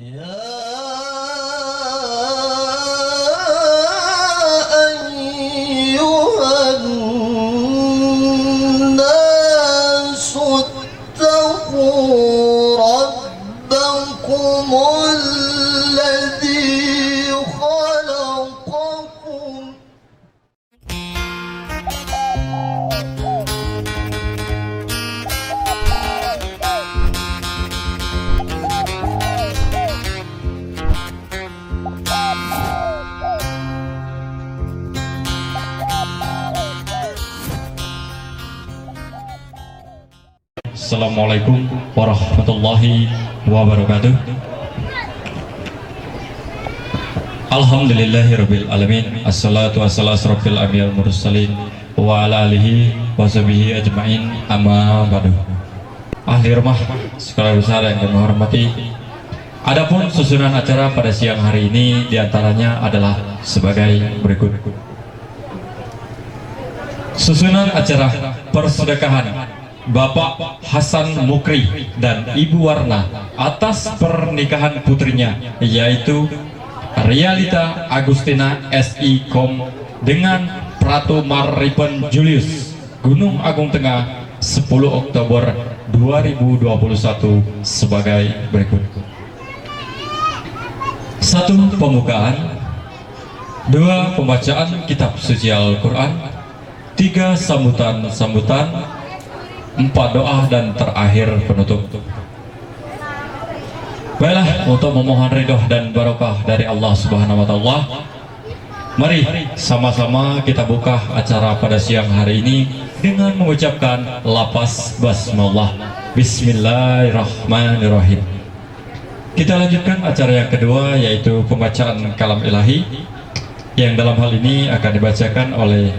يا أيها الناس اتقوا ربكم الذي خلقكم Assalamualaikum warahmatullahi wabarakatuh. Alhamdulillahirabbil alamin. Assalatu wassalamu asrofil anbiya'il mursalin wa ala alihi wa sahbihi ajmain. Amma ba'du. Ahli rumah sekolah besar yang kami hormati, adapun susunan acara pada siang hari ini diantaranya adalah sebagai berikut. Susunan acara persedekahan Bapak Hasan Mukri dan Ibu Warna atas pernikahan putrinya, yaitu Realita Agustina SI.Com dengan Pratu Maripen Julius, Gunung Agung Tengah, 10 Oktober 2021 sebagai berikut. 1. Pembukaan. 2. Pembacaan kitab suci Al-Quran. 3. Sambutan-sambutan. 4. Doa, dan terakhir penutup. Baiklah, untuk memohon ridho dan barokah dari Allah Subhanahu wa Ta'ala, mari sama-sama kita buka acara pada siang hari ini dengan mengucapkan lafaz basmalah. Bismillahirrahmanirrahim. Kita lanjutkan acara yang kedua, yaitu pembacaan kalam ilahi, yang dalam hal ini akan dibacakan oleh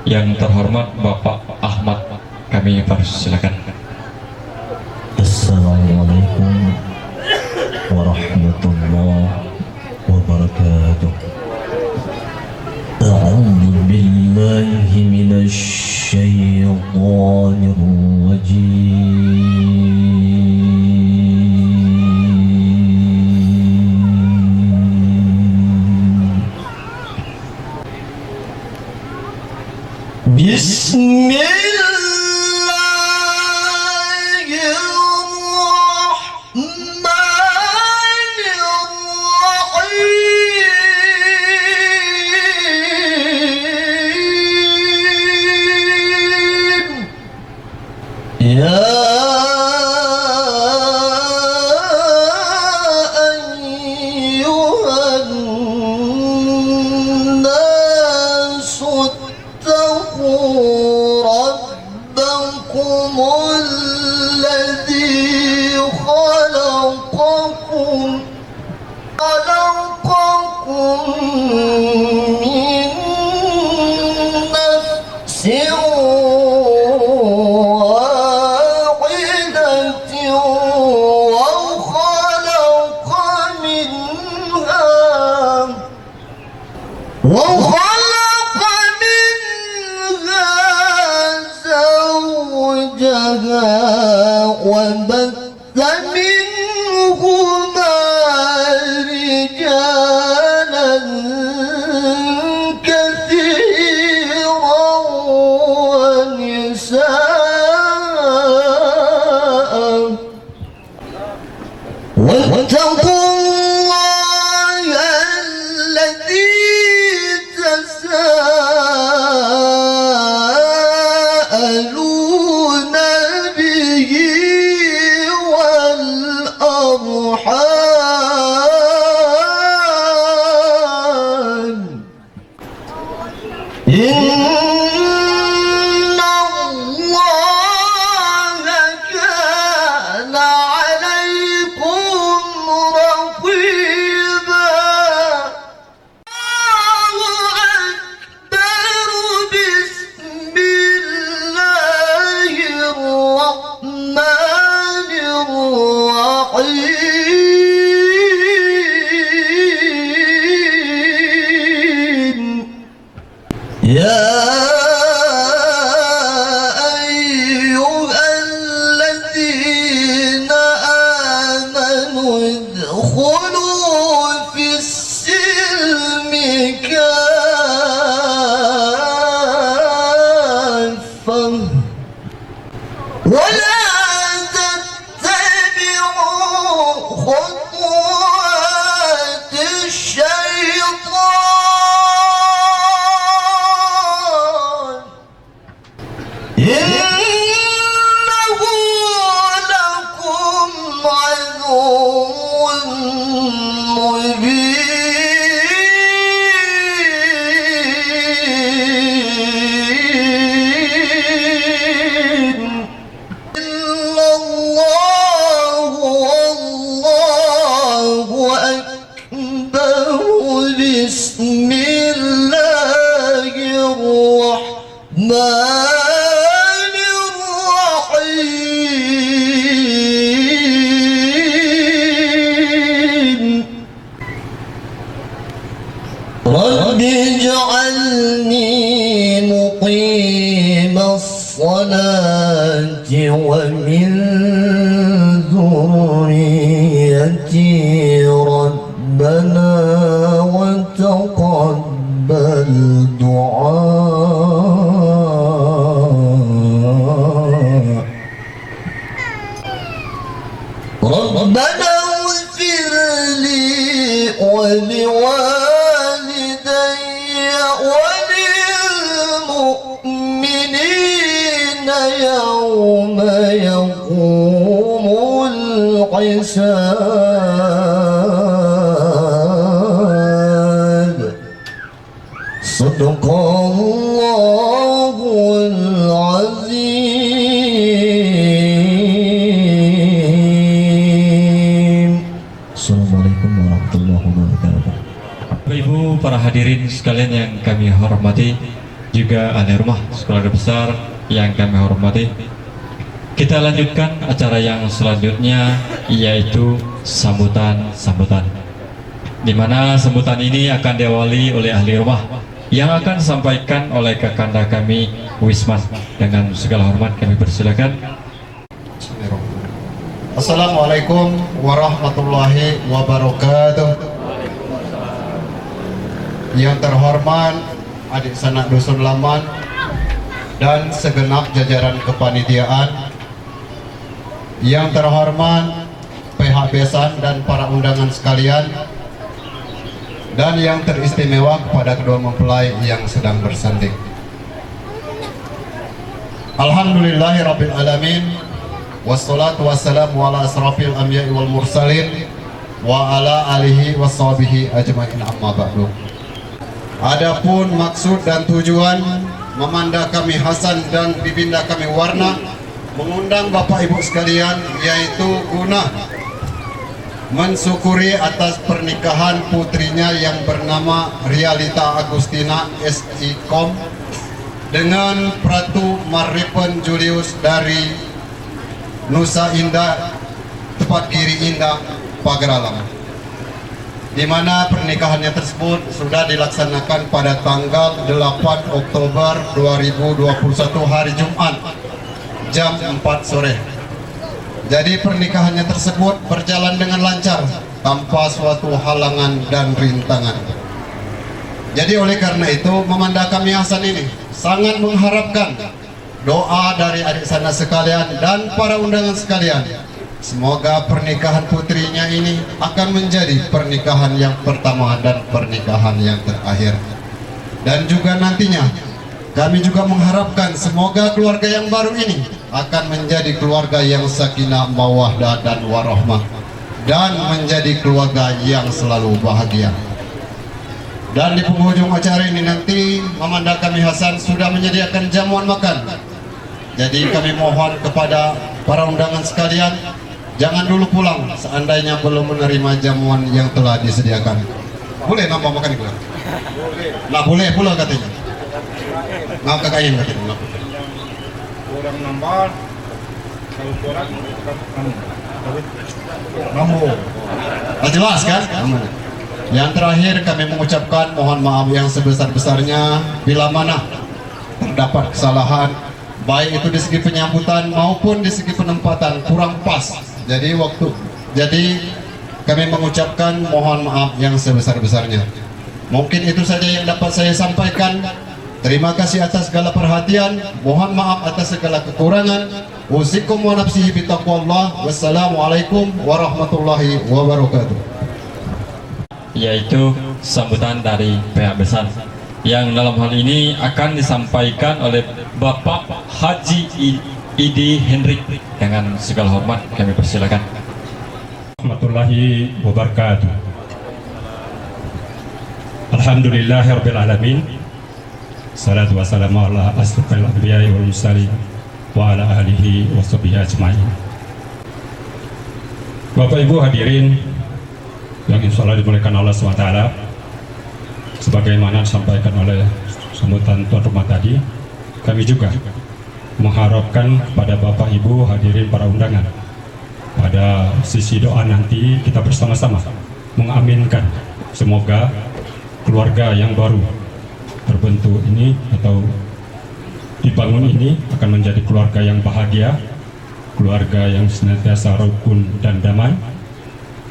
yang terhormat Bapak Ahmad. Kami persilakan. Assalamualaikum warahmatullahi wabarakatuh. A'udzu billahi minasy syaithanir rajim. Bismillahirrahmanirrahim. ادخلوا في السلم كافة ولا تتبعوا خطوات الشيطان إنه لكم عدو مبين إلا الله والله أكبر بسم الله الرحمن الرحيم رب اجعلني مقيم الصلاة ومن ذريتي ربنا وتقبل دعاء ربنا اغفر لي ولوالدي وللمؤمنين يوم يقوم الحساب صدق الله العظيم. Assalamualaikum warahmatullahi wabarakatuh. Bapak Ibu para hadirin sekalian yang kami hormati, juga ahli rumah sekolah besar yang kami hormati, kita lanjutkan acara yang selanjutnya, yaitu sambutan-sambutan, di mana sambutan ini akan diawali oleh ahli rumah yang akan disampaikan oleh kakanda kami Wisman. Dengan segala hormat kami persilakan. Assalamualaikum warahmatullahi wabarakatuh. Yang terhormat adik sanak dusun Laman dan segenap jajaran kepanitiaan, yang terhormat pihak besan dan para undangan sekalian, dan yang teristimewa kepada kedua mempelai yang sedang bersanding. Alhamdulillahirabbil alamin, wassalatu wassalamu ala asrafil anbiya'i wal mursalin wa ala alihi washabihi ajmain, amma ba'du. Adapun maksud dan tujuan memanda kami Hasan dan bibinda kami Warna mengundang Bapak Ibu sekalian, yaitu guna mensyukuri atas pernikahan putrinya yang bernama Rialita Agustina SIKOM dengan Pratu Maripen Julius dari Nusa Indah, tepat Kiri Indah, Pageralam, di mana pernikahannya tersebut sudah dilaksanakan pada tanggal 8 Oktober 2021 hari Jumat jam 4 sore. Jadi pernikahannya tersebut berjalan dengan lancar tanpa suatu halangan dan rintangan. Jadi oleh karena itu memanda kami Hasan ini sangat mengharapkan doa dari adik sana sekalian dan para undangan sekalian. Semoga pernikahan putrinya ini akan menjadi pernikahan yang pertama dan pernikahan yang terakhir. Dan juga nantinya kami juga mengharapkan semoga keluarga yang baru ini akan menjadi keluarga yang sakinah, mawaddah dan warahmah, dan menjadi keluarga yang selalu bahagia. Dan di penghujung acara ini nanti memanda kami Hasan sudah menyediakan jamuan makan. Jadi kami mohon kepada para undangan sekalian, jangan dulu pulang seandainya belum menerima jamuan yang telah disediakan. Boleh nambah makan itu? Nah boleh pula katanya. Nah kakain katanya. Orang nambah, kalau kurang Nambah. Nah, jelas kan? Yang terakhir kami mengucapkan mohon maaf yang sebesar-besarnya bila mana terdapat kesalahan, baik itu di segi penyambutan maupun di segi penempatan kurang pas. Jadi kami mengucapkan mohon maaf yang sebesar-besarnya. Mungkin itu saja yang dapat saya sampaikan. Terima kasih atas segala perhatian. Mohon maaf atas segala kekurangan. Usikum wa nafsihi bitaqwallah. Wassalamualaikum warahmatullahi wabarakatuh. Yaitu sambutan dari pihak besar yang dalam hal ini akan disampaikan oleh Bapak Haji Idi Hendrik. Dengan segala hormat kami persilakan. Warahmatullahi wabarakatuh. Alhamdulillahirabbil alamin. Salatu wassalamu ala asrofil anbiya'i wal mursalin wa ala alihi wa sahbihi ajma'in. Bapak Ibu hadirin yang insyaallah dimuliakan Allah SWT, sebagaimana disampaikan oleh sambutan tuan rumah tadi, kami juga mengharapkan kepada Bapak Ibu hadirin para undangan, pada sisi doa nanti kita bersama-sama mengaminkan semoga keluarga yang baru terbentuk ini atau dibangun ini akan menjadi keluarga yang bahagia, keluarga yang senantiasa rukun dan damai,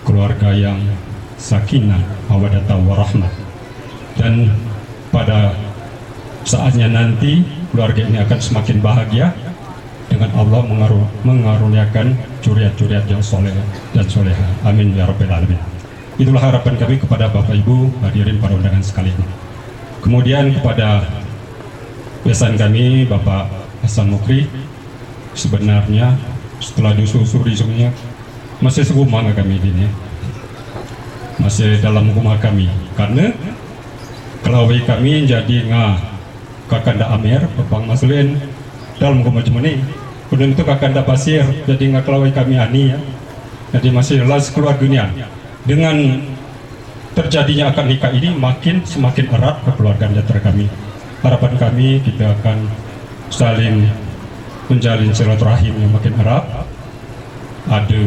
keluarga yang sakinah, mawaddah warahmah, dan pada saatnya nanti keluarga ini akan semakin bahagia dengan Allah mengaruniakan curiat-curiat yang soleh dan soleha. Amin ya rabbal alamin. Itulah harapan kami kepada Bapak Ibu hadirin para undangan sekalian. Kemudian kepada besan kami Bapak Hasan Mukri, sebenarnya setelah disusuri semuanya masih serumah kami ini, masih dalam rumah kami, karena kelawai kami jadi kakanda Amer Bang Maslin dalam rumah cuma ini, kemudian itu kakanda Pasir jadi kelawai kami ani ya, jadi masih las keluarganya. Dengan terjadinya akad nikah ini semakin erat kekeluargaan antara kami. Harapan kami kita akan saling menjalin silaturahim yang makin erat. Ada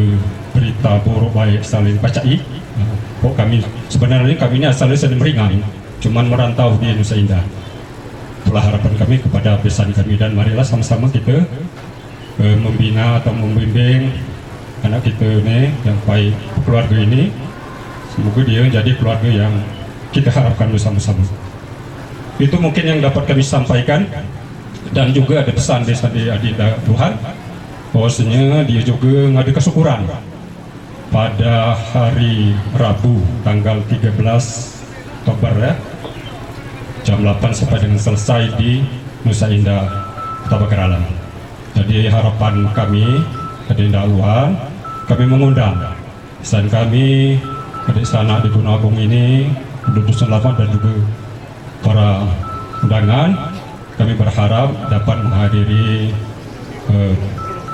berita buruk baik saling pacai. Kami sebenarnya kami ini asalnya sedang meringan, cuman merantau di Nusa Indah. Itulah harapan kami kepada besan kami, dan marilah sama-sama kita membina atau membimbing anak kita ini yang baik, keluarga ini. Semoga dia jadi keluarga yang kita harapkan bersama-sama. Itu mungkin yang dapat kami sampaikan. Dan juga ada pesan dari Adinda Tuhan, bahwasanya dia juga ada kesyukuran pada hari Rabu tanggal 13 Oktober ya, jam 8 sampai dengan selesai di Nusa Indah Kota Bagaralan. Jadi harapan kami Adinda Tuhan, kami mengundang pesan kami adik sana di Gunung Agung ini, Dusun Lama dan juga para undangan. Kami berharap dapat menghadiri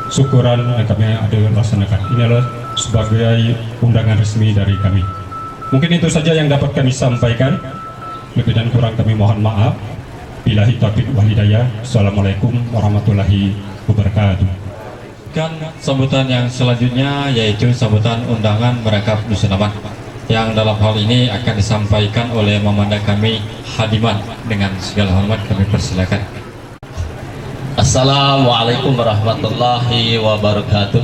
syukuran yang kami ada laksanakan. Ini adalah sebagai undangan resmi dari kami. Mungkin itu saja yang dapat kami sampaikan. Lebih dan kurang kami mohon maaf. Billahi taufiq wal hidayah. Assalamualaikum warahmatullahi wabarakatuh. Dan sambutan yang selanjutnya yaitu sambutan undangan merekap Dusun Aman, yang dalam hal ini akan disampaikan oleh Mamanda kami Hadiman. Dengan segala hormat kami persilakan. Assalamualaikum warahmatullahi wabarakatuh.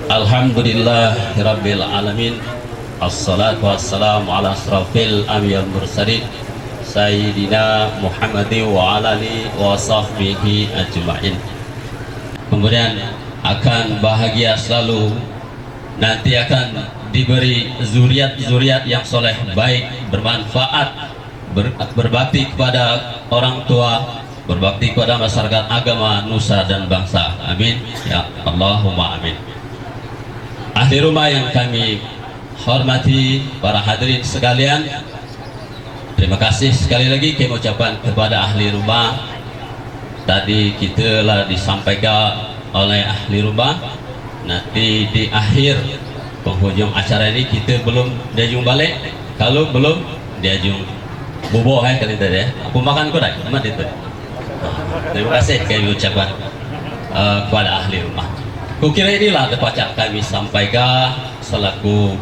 Alhamdulillahirabbil alamin. Assalatu wassalamu ala asrafil anbiya'il mursalin Sayyidina Muhammadin wa ala alihi wa sahbihi ajma'in. Kemudian akan bahagia selalu, nanti akan diberi zuriat-zuriat yang soleh, baik, bermanfaat, berbakti kepada orang tua, berbakti kepada masyarakat, agama, nusa dan bangsa. Amin ya Allahumma amin. Ahli rumah yang kami hormati, para hadirin sekalian, terima kasih sekali lagi kami ucapkan kepada ahli rumah. Tadi kita telah disampaikan oleh ahli rumah, nanti di akhir penghujung acara ini kita belum diajung balik, kalau belum diajung bubuh kali tadi ya. Aku makan kodai, amat itu. Terima kasih kami ucapkan kepada ahli rumah. Kukira inilah dapat kami sampaikan selaku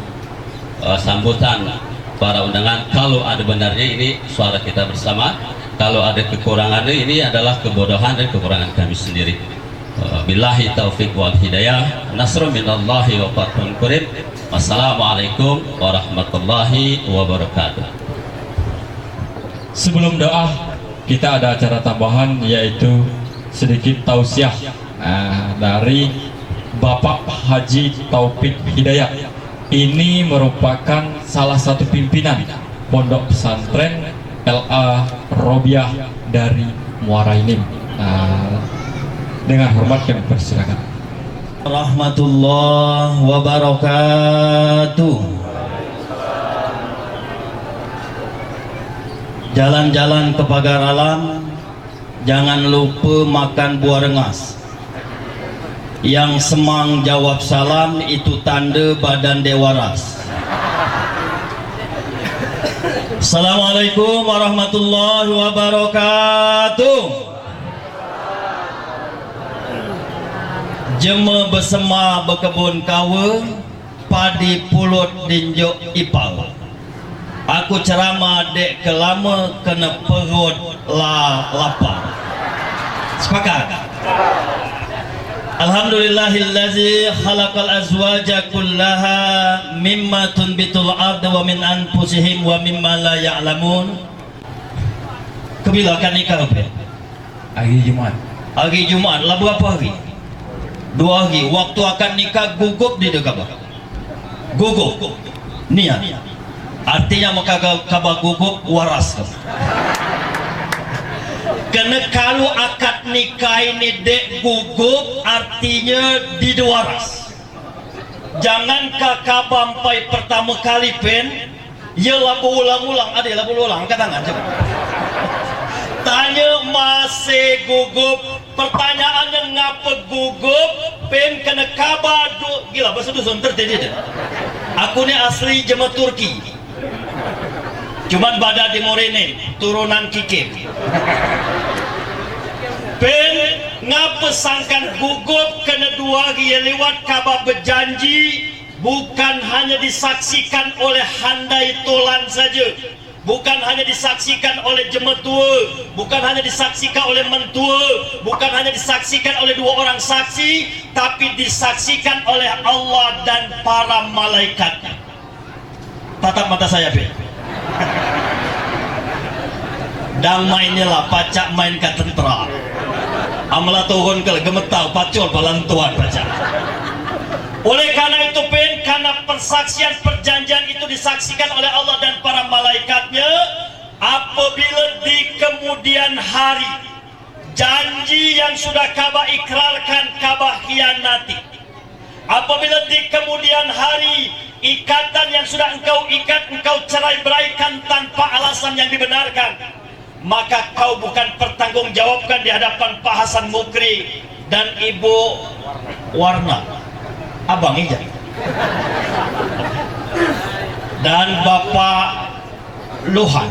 sambutan para undangan. Kalau ada benarnya ini suara kita bersama, kalau ada kekurangannya ini adalah kebodohan dan kekurangan kami sendiri. Billahi taufiq wal hidayah. Nasrun minallahi wa fathun qarib. Wassalamualaikum warahmatullahi wabarakatuh. Sebelum doa, kita ada acara tambahan yaitu sedikit tausiah dari Bapak Haji Taufik Hidayat. Ini merupakan salah satu pimpinan Pondok Pesantren LA Robiah dari Muara Enim. Dengan hormat kami persilakan. Rahmatullah wabarakatuh. Jalan-jalan ke pagar alam, jangan lupa makan buah rengas. Yang semang jawab salam itu tanda badan dewaras. Assalamualaikum warahmatullahi wabarakatuh. Jema bersema berkebun kawa, padi pulut dinjuk ipal. Aku ceramah dek kelama kena perut lapar. Sepakat? Alhamdulillahillazi khalaqal azwaja kullaha mimma tunbitul arda wa min anfusihim wa mimma la ya'lamun. Kebila akan nikah apa? Hari Jumat. Hari Jumat lah berapa hari? 2 hari. Waktu akan nikah gugup di dekat gugup niat. Artinya maka kabar gugup waras. Karena kalau akad nikah ini dek gugup artinya di waras. Jangan kabar sampai pertama kali pen ya labu ulang-ulang. Ada labu ulang angkat tangan coba. Tanya masih gugup. Pertanyaannya ngapa gugup? Pen kena kabar gila bahasa dusun terjadi. Aku ni asli jemaah Turki. Cuman badan di Morene, turunan Kikim. Pen ngapa sangkan gugup kena 2 hari lewat kabar berjanji bukan hanya disaksikan oleh handai tolan saja. Bukan hanya disaksikan oleh jemaah tua, bukan hanya disaksikan oleh mentua, bukan hanya disaksikan oleh 2 orang saksi, tapi disaksikan oleh Allah dan para malaikatnya. Tatap mata saya, Be. Dan mainnya lah pacak main ke tentera. Amala turun ke gemetau pacul balantuan pacak. Oleh karena itu pen, karena persaksian perjanjian itu disaksikan oleh Allah dan para malaikatnya, apabila di kemudian hari janji yang sudah kaba ikrarkan kaba khianati, apabila di kemudian hari ikatan yang sudah engkau ikat engkau cerai beraikan tanpa alasan yang dibenarkan, maka kau bukan pertanggungjawabkan di hadapan Pak Hasan Mukri dan Ibu Warna, Abang Ija, dan Bapak Lohan.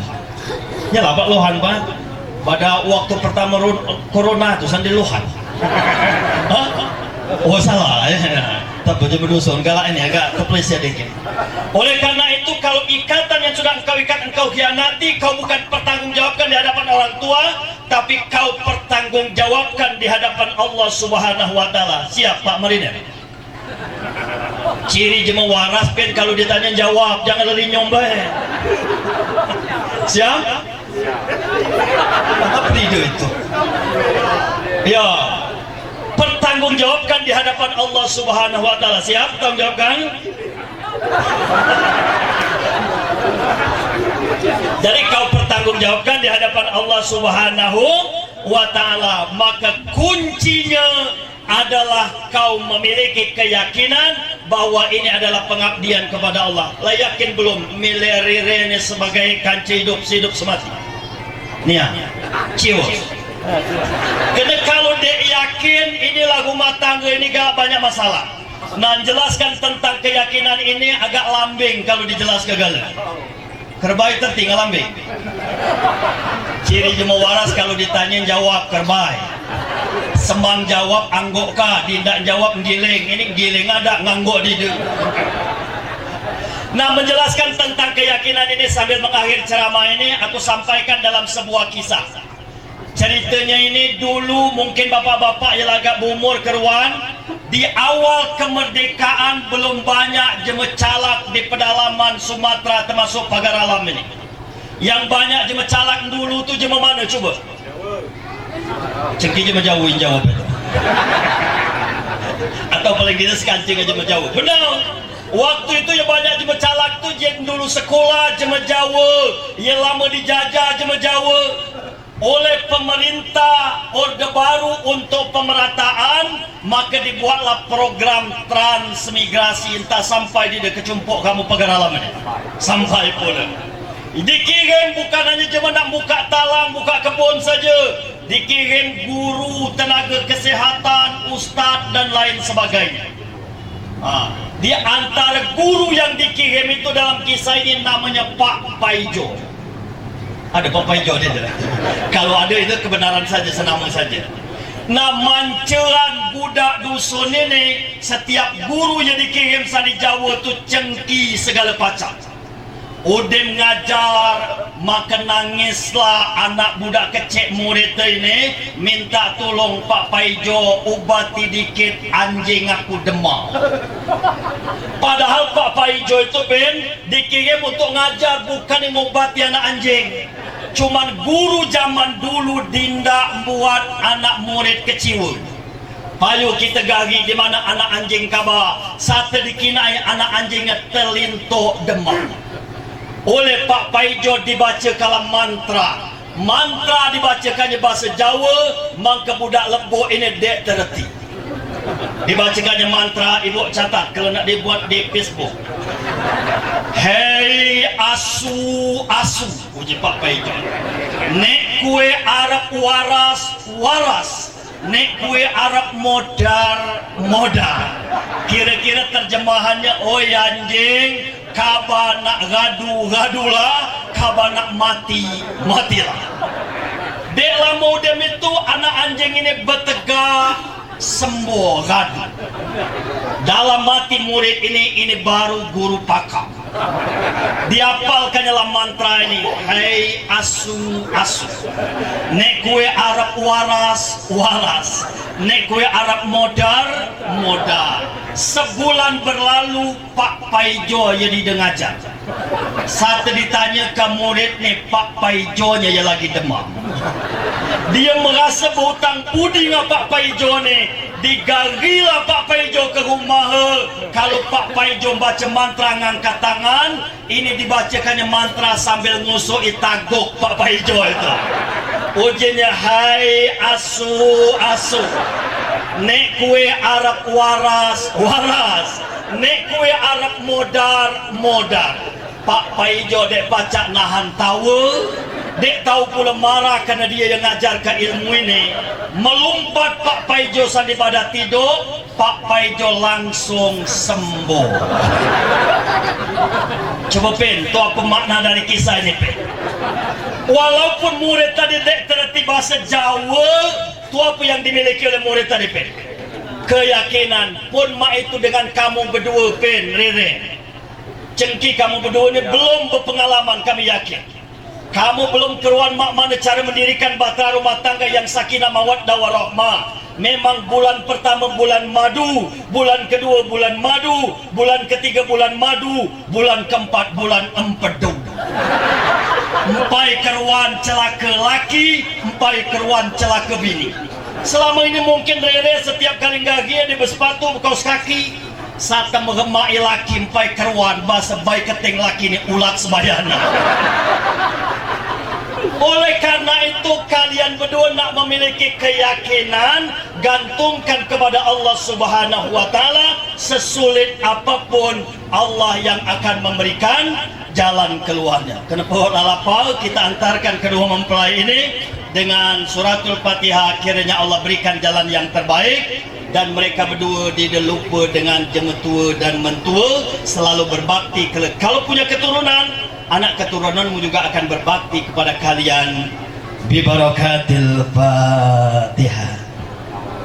Ya lah Pak Lohan, Pak. Pada waktu pertama corona itu sandi Lohan. Oh salah ya. Tapi dia berdusun galak ini agak terpleset dikit. Oleh karena itu kalau ikatan yang sudah engkau ikat engkau khianati, kau bukan pertanggungjawabkan di hadapan orang tua, tapi kau pertanggungjawabkan di hadapan Allah Subhanahu wa taala. Siap Pak Mariner? Ciri jemaah waras pen kalau ditanya jawab, jangan lali nyombai. Siap? Apa itu? Ya, pertanggungjawabkan di hadapan Allah Subhanahu wa taala. Siap tanggungjawabkan? Jadi kau pertanggungjawabkan di hadapan Allah Subhanahu wa taala, maka kuncinya adalah kau memiliki keyakinan bahwa ini adalah pengabdian kepada Allah. Lah yakin belum milerene sebagai kanci hidup semati? Nia, cios. Karena kalau dia yakin inilah rumah tangga ini gak banyak masalah. Nah, jelaskan tentang keyakinan ini agak lambing kalau dijelaskan gagal. Kerbai tertinggal lambing. Ciri jemaah waras kalau ditanya jawab kerbai. Semang jawab anggok ka, tidak jawab giling. Ini giling ada nganggok di. Nah, menjelaskan tentang keyakinan ini sambil mengakhiri ceramah ini, aku sampaikan dalam sebuah kisah. Ceritanya ini dulu mungkin bapak-bapak yang agak berumur keruan, di awal kemerdekaan belum banyak jemecalak di pedalaman Sumatera termasuk pagar alam ini. Yang banyak jemecalak dulu tu jema mana cuba? Cengki jema jauhin jawab itu. Atau paling tidak sekancing aja jema jauh. Benar. Waktu itu yang banyak jema calak tu yang dulu sekolah jema Jawa, yang lama dijajah jema Jawa. Oleh pemerintah Orde Baru untuk pemerataan, maka dibuatlah program transmigrasi entah sampai di kecumpuk kamu pagar alam ini. Sampai pula. Dikirim bukan hanya cuma nak buka talang, buka kebun saja. Dikirim guru, tenaga kesehatan, ustaz dan lain sebagainya. Di antara guru yang dikirim itu dalam kisah ini namanya Pak Paijo. Ada Pak Paijo dia tu. Kalau ada itu kebenaran saja, senama saja. Nah, manceran budak dusun ini, setiap guru yang dikirim di Jawa tu cengki segala pacak. Udin ngajar, maka nangislah anak budak kecil murid ini, minta tolong Pak Paijo ubati dikit anjing aku demam. Padahal Pak Paijo itu dikirim untuk ngajar, bukan mengobati anak anjing. Cuman guru zaman dulu dindak buat anak murid kecil. Payu kita gari di mana anak anjing kabar, satu dikinai anak anjingnya terlintuk demam. Oleh Pak Paijo dibaca kalam mantra. Mantra dibacakannya bahasa Jawa, maka budak lebo ini dek terhenti. Dibacakannya mantra, ibu catat kalau nak dibuat di Facebook. Hei asu asu, puji Pak Paijo. Nek kue Arab waras waras, nek kue Arab modar modar. Kira-kira terjemahannya, oh anjing, kabar nak gadulah, kabar nak matilah. Dek lama dem itu anak anjing ini bertegak sembuh gadu. Dalam mati murid ini baru guru pakam. Diapalkannya dalam mantra ini, hei asu asu, nek kue Arab waras waras, nek kue Arab modar modar. Sebulan berlalu Pak Paijo jadi dengajar. Saat ditanya ke murid nih, Pak Paijo nya yang lagi demam. Dia merasa berhutang budi dengan Pak Paijo nih. Digarilah Pak Paijo ke rumah. Kalau Pak Paijo baca mantra ngangkat tangan, ini dibacakannya mantra sambil ngusuk taguk Pak Paijo itu. Ujiannya, hai asu asu, nek kue Arab waras waras, nek kue Arab modar modar. Pak Paijo dek baca nahan tawa, dek tahu pula marah karena dia yang ngajar ke ilmu ini. Melompat Pak Paijo sandi pada tidur, Pak Paijo langsung sembuh. Coba pen, tu apa makna dari kisah ini pen? Walaupun murid tadi dek terhenti bahasa Jawa, tu apa yang dimiliki oleh murid tadi pen? Keyakinan pun mak itu dengan kamu berdua pen, Rere. Cengki kamu berdua ini belum berpengalaman, kami yakin. Kamu belum keruan mak mana cara mendirikan bahtera rumah tangga yang sakinah mawaddah warahmah. Memang bulan pertama bulan madu, bulan kedua bulan madu, bulan ketiga bulan madu, bulan keempat bulan empedu. Empai keruan celaka laki, empai keruan celaka bini. Selama ini mungkin Rere setiap kali gagi di bersepatu kaos kaki. Saat mengemai laki empai keruan, bahasa baik keting laki ini ulat sebayana. Oleh karena itu kalian berdua nak memiliki keyakinan, gantungkan kepada Allah Subhanahu wa Ta'ala. Sesulit apapun Allah yang akan memberikan jalan keluarnya. Kenapa lapar kita antarkan kedua mempelai ini dengan suratul Fatihah, kiranya Allah berikan jalan yang terbaik. Dan mereka berdua tidak lupa dengan jemetua dan mentua, selalu berbakti. Kalau punya keturunan, anak keturunanmu juga akan berbakti kepada kalian. Bibarakatil Fatihah.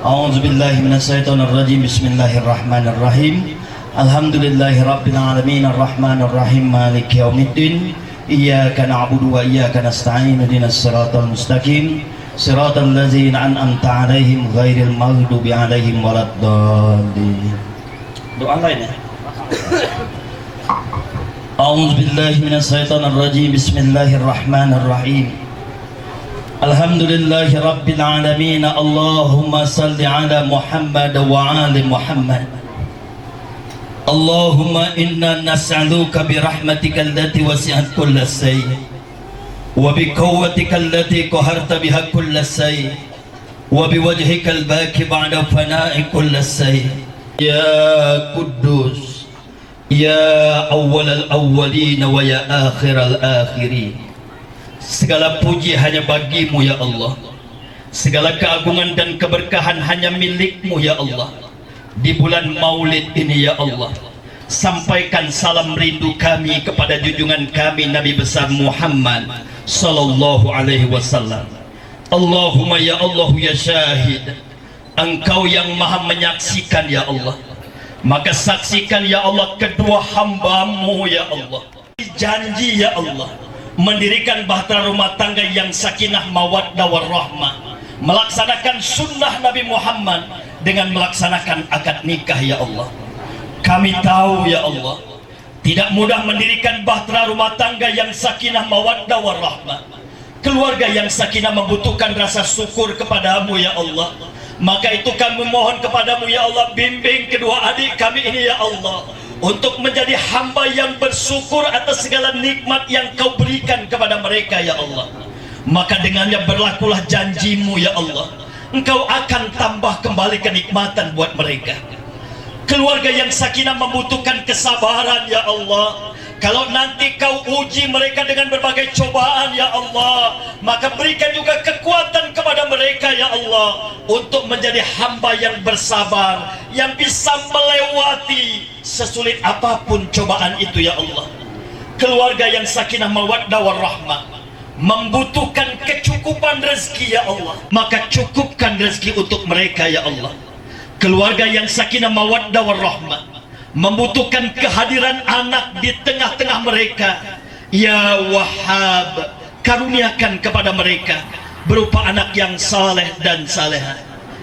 A'udzubillahi minasyaitonirrajim. Bismillahirrahmanirrahim. Alhamdulillahirabbil alamin arrahmanirrahim maliki yaumiddin. Iyyaka na'budu wa iyyaka nasta'in ihdinas siratal mustaqim. Siratal ladzina an'amta 'alaihim ghairil maghdubi 'alaihim waladdallin. Doa lain ya. A'udzu billahi minasyaitonir rajim. Bismillahirrahmanirrahim. Alhamdulillahi rabbil alamin. Allahumma salli ala Muhammad wa ali Muhammad. Allahumma inna nas'aluka bi rahmatika allati wasi'at kulla shay wa bi quwwatika allati qaharta biha kulla shay wa bi wajhika al-baki ba'da fana'i kulla shay. Ya Quddus, ya awwal al-awwalin wa ya akhir al-akhirin. Segala puji hanya bagimu ya Allah. Segala keagungan dan keberkahan hanya milikmu ya Allah. Di bulan Maulid ini ya Allah, sampaikan salam rindu kami kepada junjungan kami Nabi besar Muhammad sallallahu alaihi wasallam. Allahumma ya Allah ya syahid, Engkau yang maha menyaksikan ya Allah, maka saksikan ya Allah kedua hambamu ya Allah. Janji ya Allah mendirikan bahtera rumah tangga yang sakinah mawaddah warahmah, melaksanakan sunnah Nabi Muhammad dengan melaksanakan akad nikah ya Allah. Kami tahu ya Allah tidak mudah mendirikan bahtera rumah tangga yang sakinah mawaddah warahmah. Keluarga yang sakinah membutuhkan rasa syukur kepadamu ya Allah. Maka itu kami mohon kepadamu ya Allah, bimbing kedua adik kami ini ya Allah untuk menjadi hamba yang bersyukur atas segala nikmat yang kau berikan kepada mereka ya Allah. Maka dengannya berlakulah janjimu ya Allah, Engkau akan tambah kembali kenikmatan buat mereka. Keluarga yang sakinah membutuhkan kesabaran ya Allah. Kalau nanti kau uji mereka dengan berbagai cobaan ya Allah, maka berikan juga kekuatan kepada mereka ya Allah untuk menjadi hamba yang bersabar, yang bisa melewati sesulit apapun cobaan itu ya Allah. Keluarga yang sakinah mawaddah warahmah membutuhkan kecukupan rezeki ya Allah, maka cukupkan rezeki untuk mereka ya Allah. Keluarga yang sakinah mawaddah warahmah membutuhkan kehadiran anak di tengah-tengah mereka. Ya Wahhab, karuniakan kepada mereka berupa anak yang saleh dan salehah.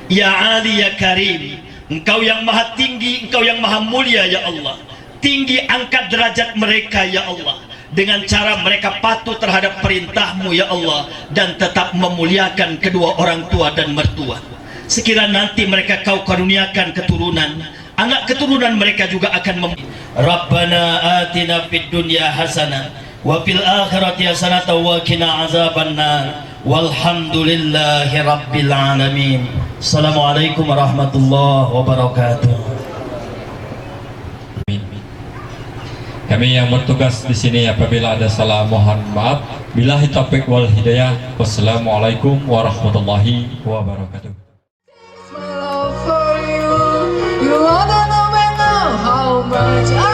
Ya Ali ya Karim, Engkau yang maha tinggi, Engkau yang maha mulia ya Allah. Tinggi angkat derajat mereka ya Allah, dengan cara mereka patuh terhadap perintahmu ya Allah, dan tetap memuliakan kedua orang tua dan mertua. Sekiranya nanti mereka kau karuniakan keturunan, anak keturunan mereka juga akan Rabbana atina fid dunya hasanah wa fil akhirati hasanah wa qina azabannar. Walhamdulillahi rabbil alamin. Assalamualaikum warahmatullahi wabarakatuh. Kami yang bertugas di sini apabila ada salah mohon maaf. Billahi taufiq wal hidayah. Wassalamualaikum warahmatullahi wabarakatuh. You wanna know how much I